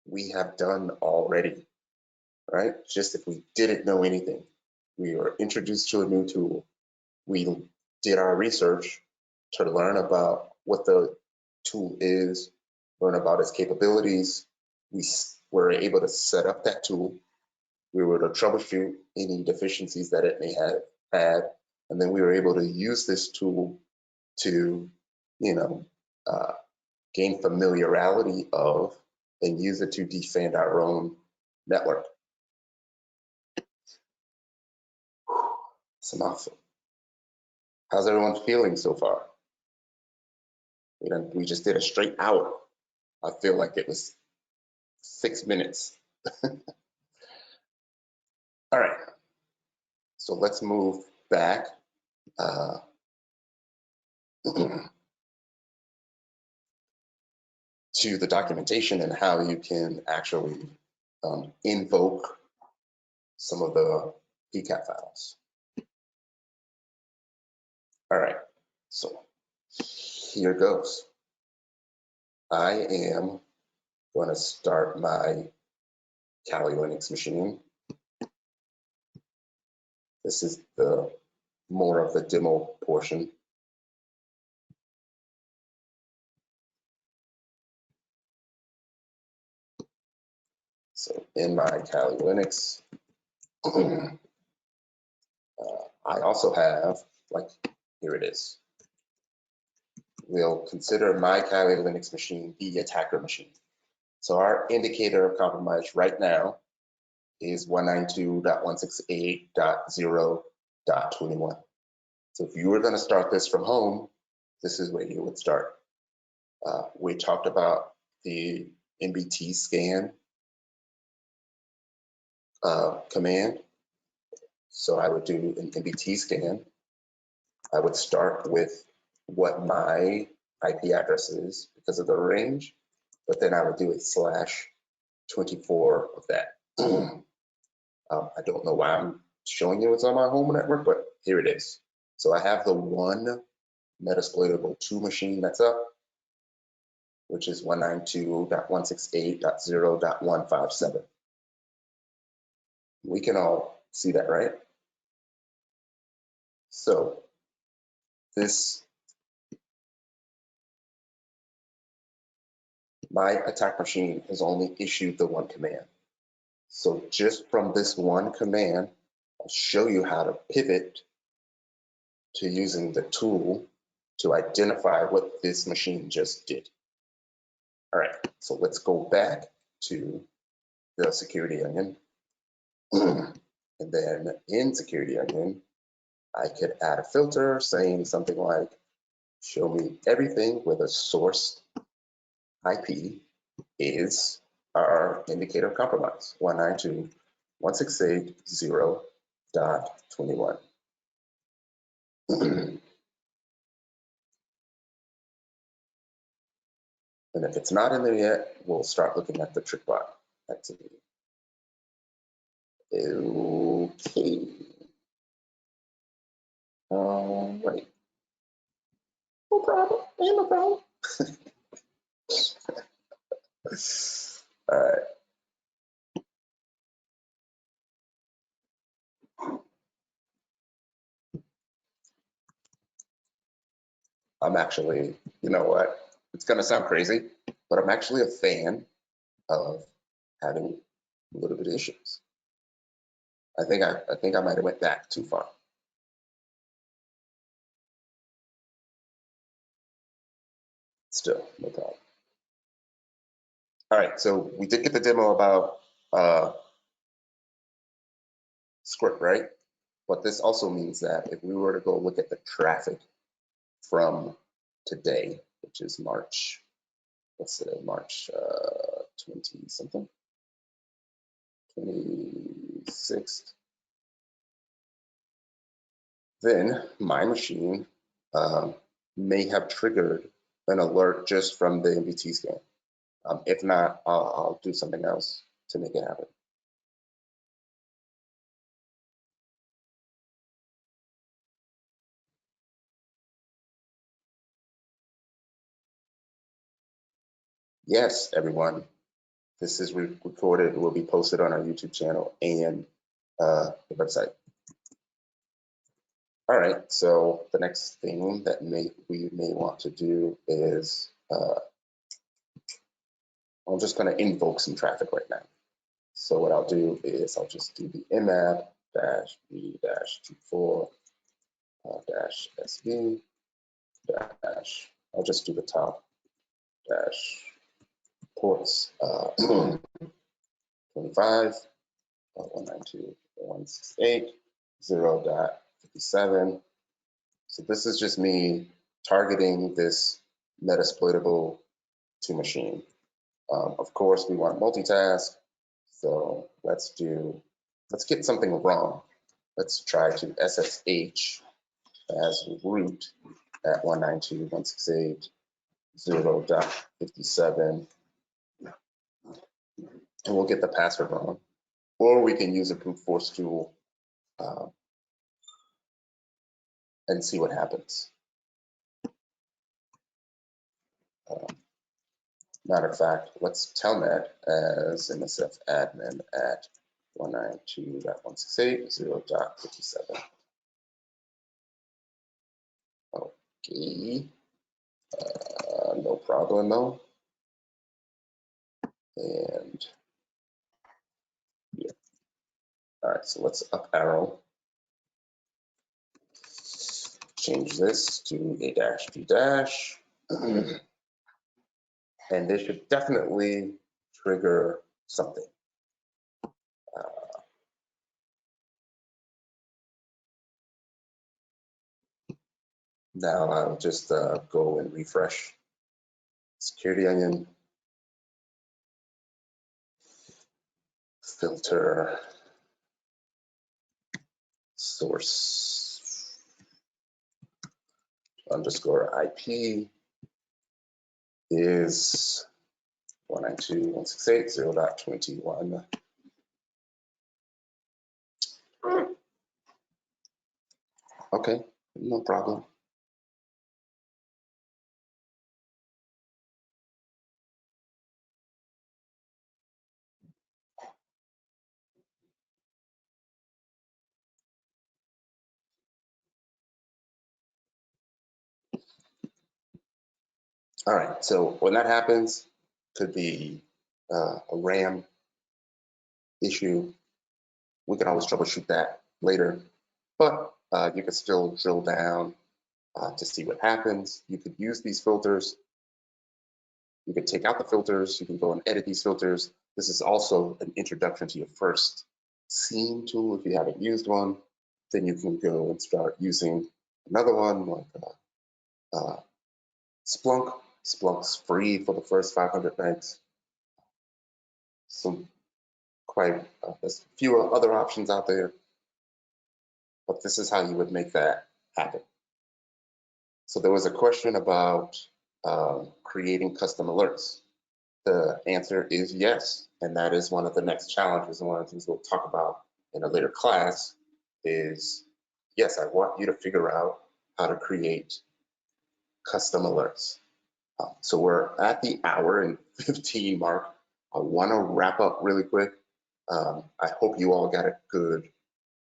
we have done already, right? Just if we didn't know anything, we were introduced to a new tool. We did our research to learn about what the tool is, learn about its capabilities. We were able to set up that tool. We were to troubleshoot any deficiencies that it may have had, and then we were able to use this tool to, you know, gain familiarity of and use it to defend our own network. It's a mouthful. How's everyone feeling so far? We just did a straight hour. I feel like it was 6 minutes. All right, so let's move back to the documentation and how you can actually invoke some of the pcap files. All right, so here goes. I am going to start my Kali Linux machine. This is the more of the demo portion. So in my Kali Linux, I also have, like, here it is. We'll consider my Kali Linux machine the attacker machine. So our indicator of compromise right now is 192.168.0.21. So if you were going to start this from home, this is where you would start. We talked about the NBT scan command. So I would do an NBT scan. I would start with what my IP address is because of the range, but then I would do a /24 of that. I don't know why I'm showing you it's on my home network, but here it is. So I have the one Metasploitable 2 machine that's up, which is 192.168.0.157. We can all see that, right? So my attack machine has only issued the one command. So just from this one command, I'll show you how to pivot to using the tool to identify what this machine just did. All right, so let's go back to the Security Onion. And then in Security Onion, I could add a filter saying something like, show me everything where the source IP is our indicator of compromise, 192.168.0.21. And if it's not in there yet, we'll start looking at the trick block activity. Okay. Right. No problem. Ain't no problem. All right. I'm actually, you know what? It's gonna sound crazy, but I'm actually a fan of having a little bit of issues. I think I might have went back too far. Still, no problem. All right, so we did get the demo about script, right? But this also means that if we were to go look at the traffic from today, which is March, what's it, March 20 something, 26th, then my machine may have triggered an alert just from the NBT scan. If not, I'll do something else to make it happen. Yes, everyone, This is recorded and will be posted on our YouTube channel and the website. All right, so the next thing that we may want to do is I'm just going to invoke some traffic right now. So what I'll do is I'll just do the mmap-v-24 -sv dash, I'll just do the top dash ports 25 192.168.0.57. So this is just me targeting this metasploitable to machine. Of course, we want multitask. So let's get something wrong. Let's try to SSH as root at 192.168.0.57, and we'll get the password wrong. Or we can use a brute force tool and see what happens. Matter of fact, let's telnet as MSF admin at 192.168.0.57. Okay, no problem though. And yeah, all right, so let's up arrow. Change this to a dash to dash. And this should definitely trigger something. Now I'll just go and refresh Security Onion, filter source underscore IP is 192.168.0.21. Okay, no problem. All right, so when that happens, could be a RAM issue. We can always troubleshoot that later, but you can still drill down to see what happens. You could use these filters. You could take out the filters. You can go and edit these filters. This is also an introduction to your first scene tool. If you haven't used one, then you can go and start using another one like Splunk. Splunk's free for the first 500 megs. There's a few other options out there, but this is how you would make that happen. So there was a question about creating custom alerts. The answer is yes, and that is one of the next challenges, and one of the things we'll talk about in a later class is, yes, I want you to figure out how to create custom alerts. So we're at the hour and 15 mark. I want to wrap up really quick. I hope you all got a good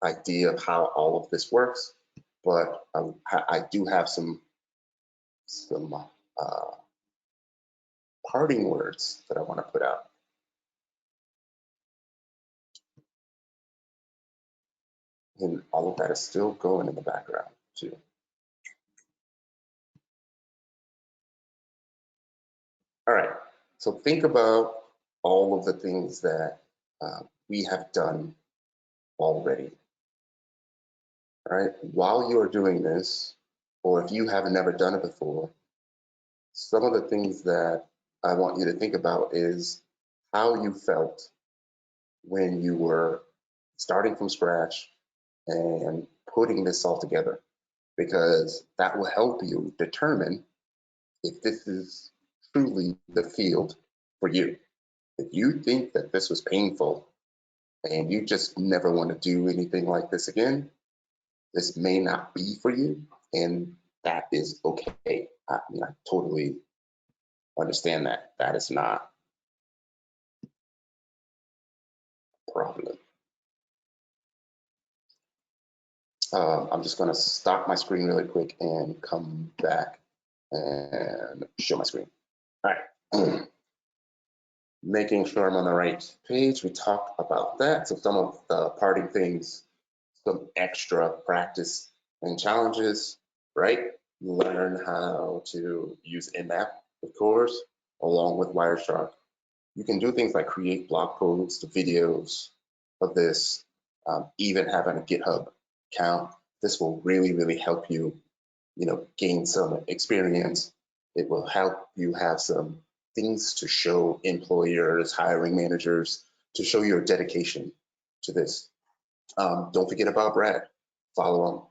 idea of how all of this works, but I do have some parting words that I want to put out. And all of that is still going in the background too. All right, so think about all of the things that we have done already. All right, while you are doing this, or if you have never done it before, some of the things that I want you to think about is how you felt when you were starting from scratch and putting this all together, because that will help you determine if this is truly the field for you. If you think that this was painful and you just never want to do anything like this again, this may not be for you, and that is okay. I totally understand that. That is not problem. I'm just going to stop my screen really quick and come back and show my screen. All right. Making sure I'm on the right page. We talked about that. So some of the parting things, some extra practice and challenges, right? Learn how to use Nmap, of course, along with Wireshark. You can do things like create blog posts, videos of this, even having a GitHub account. This will really, really help you, gain some experience. It will help you have some things to show employers, hiring managers, to show your dedication to this. Don't forget about Brad. Follow him,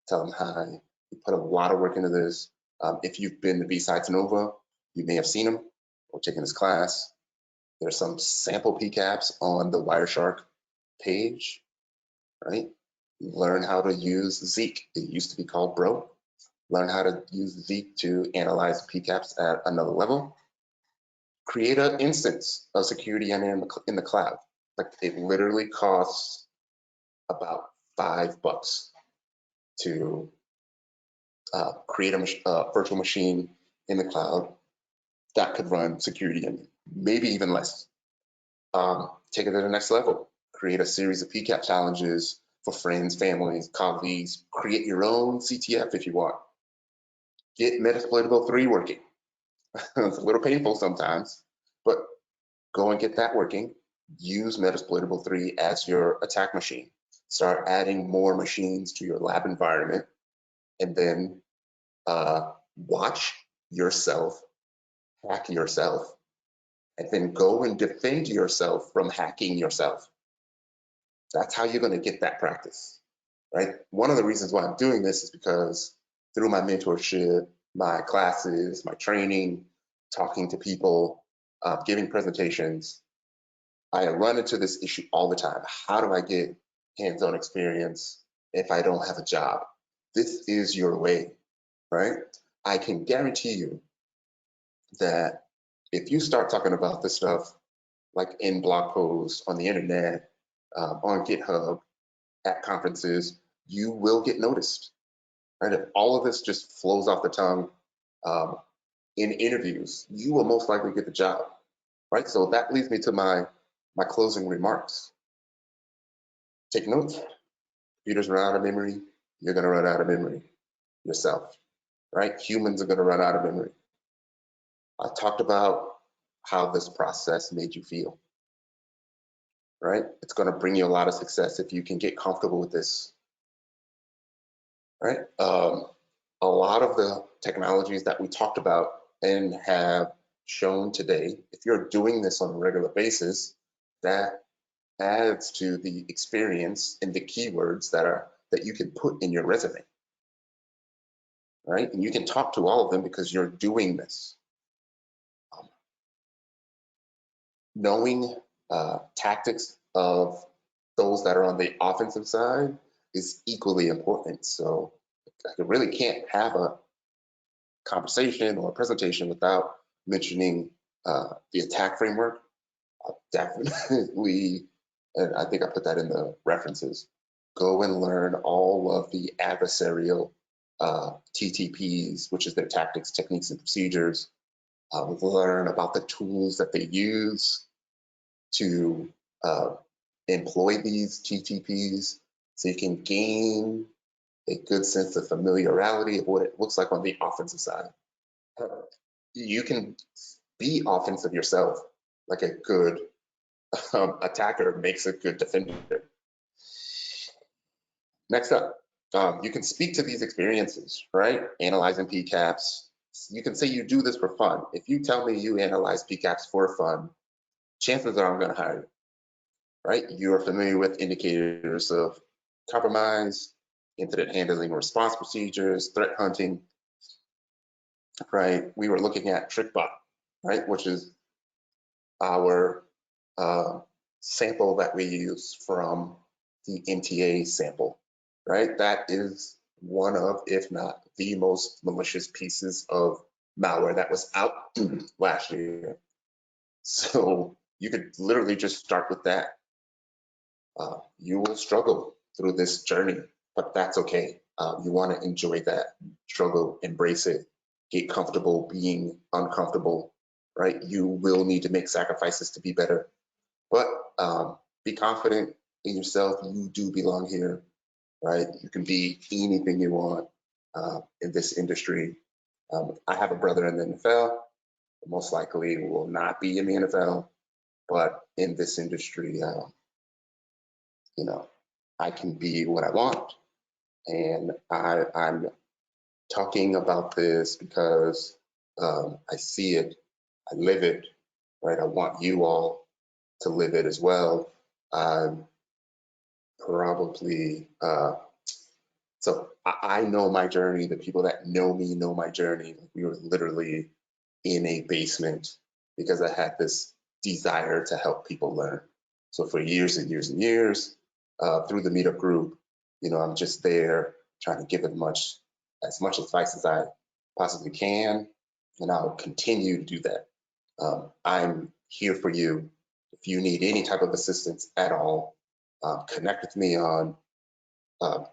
tell him hi. He put a lot of work into this. If you've been to B-Sides Nova, you may have seen him or taken his class. There's some sample pcaps on the Wireshark page, right? Learn how to use Zeek. It used to be called Bro. Learn how to use Zeek to analyze pcaps at another level. Create an instance of security in the cloud. Like, it literally costs about $5 to create a virtual machine in the cloud that could run security in, maybe even less. Take it to the next level. Create a series of PCAP challenges for friends, families, colleagues. Create your own CTF if you want. Get Metasploitable 3 working. It's a little painful sometimes, but go and get that working. Use Metasploitable 3 as your attack machine. Start adding more machines to your lab environment, and then watch yourself hack yourself, and then go and defend yourself from hacking yourself. That's how you're going to get that practice, right? One of the reasons why I'm doing this is because through my mentorship, my classes, my training, talking to people, giving presentations, I run into this issue all the time. How do I get hands-on experience if I don't have a job? This is your way, right? I can guarantee you that if you start talking about this stuff, like in blog posts, on the internet, on GitHub, at conferences, you will get noticed, right? If all of this just flows off the tongue in interviews, you will most likely get the job, right? So that leads me to my closing remarks. Take notes. Computers run out of memory. You're going to run out of memory yourself, right? Humans are going to run out of memory. I talked about how this process made you feel, right? It's going to bring you a lot of success if you can get comfortable with this, right? A lot of the technologies that we talked about and have shown today, if you're doing this on a regular basis, that adds to the experience and the keywords that you can put in your resume, right? And you can talk to all of them because you're doing this. Knowing tactics of those that are on the offensive side is equally important. So I really can't have a conversation or a presentation without mentioning the attack framework. I'll definitely, and I think I put that in the references, go and learn all of the adversarial TTPs, which is their tactics, techniques, and procedures. Learn about the tools that they use to employ these TTPs, so you can gain a good sense of familiarity of what it looks like on the offensive side. You can be offensive yourself, like a good attacker makes a good defender. Next up, you can speak to these experiences, right? Analyzing PCAPs. You can say you do this for fun. If you tell me you analyze PCAPs for fun, chances are I'm going to hire you, right? You are familiar with indicators of compromise, incident handling response procedures, threat hunting, right? We were looking at TrickBot, right? Which is our sample that we use from the MTA sample, right? That is one of, if not the most malicious pieces of malware that was out last year. So you could literally just start with that. You will struggle through this journey, but that's okay. You want to enjoy that struggle, embrace it, get comfortable being uncomfortable, right? You will need to make sacrifices to be better, but be confident in yourself. You do belong here, right? You can be anything you want in this industry. I have a brother in the NFL, most likely will not be in the NFL, but in this industry, you know, I can be what I want. And I'm talking about this because I see it, I live it, right? I want you all to live it as well. I'm probably, so I know my journey. The people that know me know my journey. We were literally in a basement because I had this desire to help people learn. So for years and years and years, through the meetup group, I'm just there trying to give as much advice as I possibly can, and I'll continue to do that. I'm here for you. If you need any type of assistance at all, connect with me on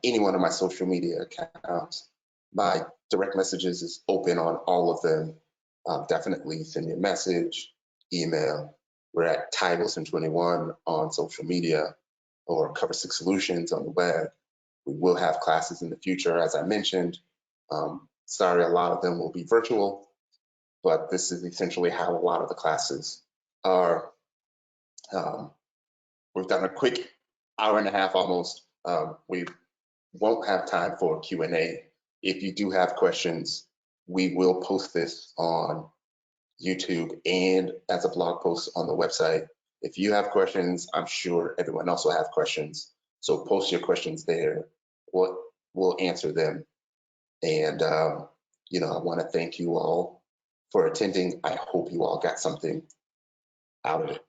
any one of my social media accounts. My direct messages is open on all of them. Definitely send me a message, email. We're at Wilson21 on social media or Cover 6 Solutions on the web. We will have classes in the future, as I mentioned. Sorry, a lot of them will be virtual, but this is essentially how a lot of the classes are. We've done a quick hour and a half almost. We won't have time for Q&A. If you do have questions, we will post this on YouTube and as a blog post on the website. If you have questions, I'm sure everyone else will have questions. So post your questions there. We'll answer them. And, I want to thank you all for attending. I hope you all got something out of it.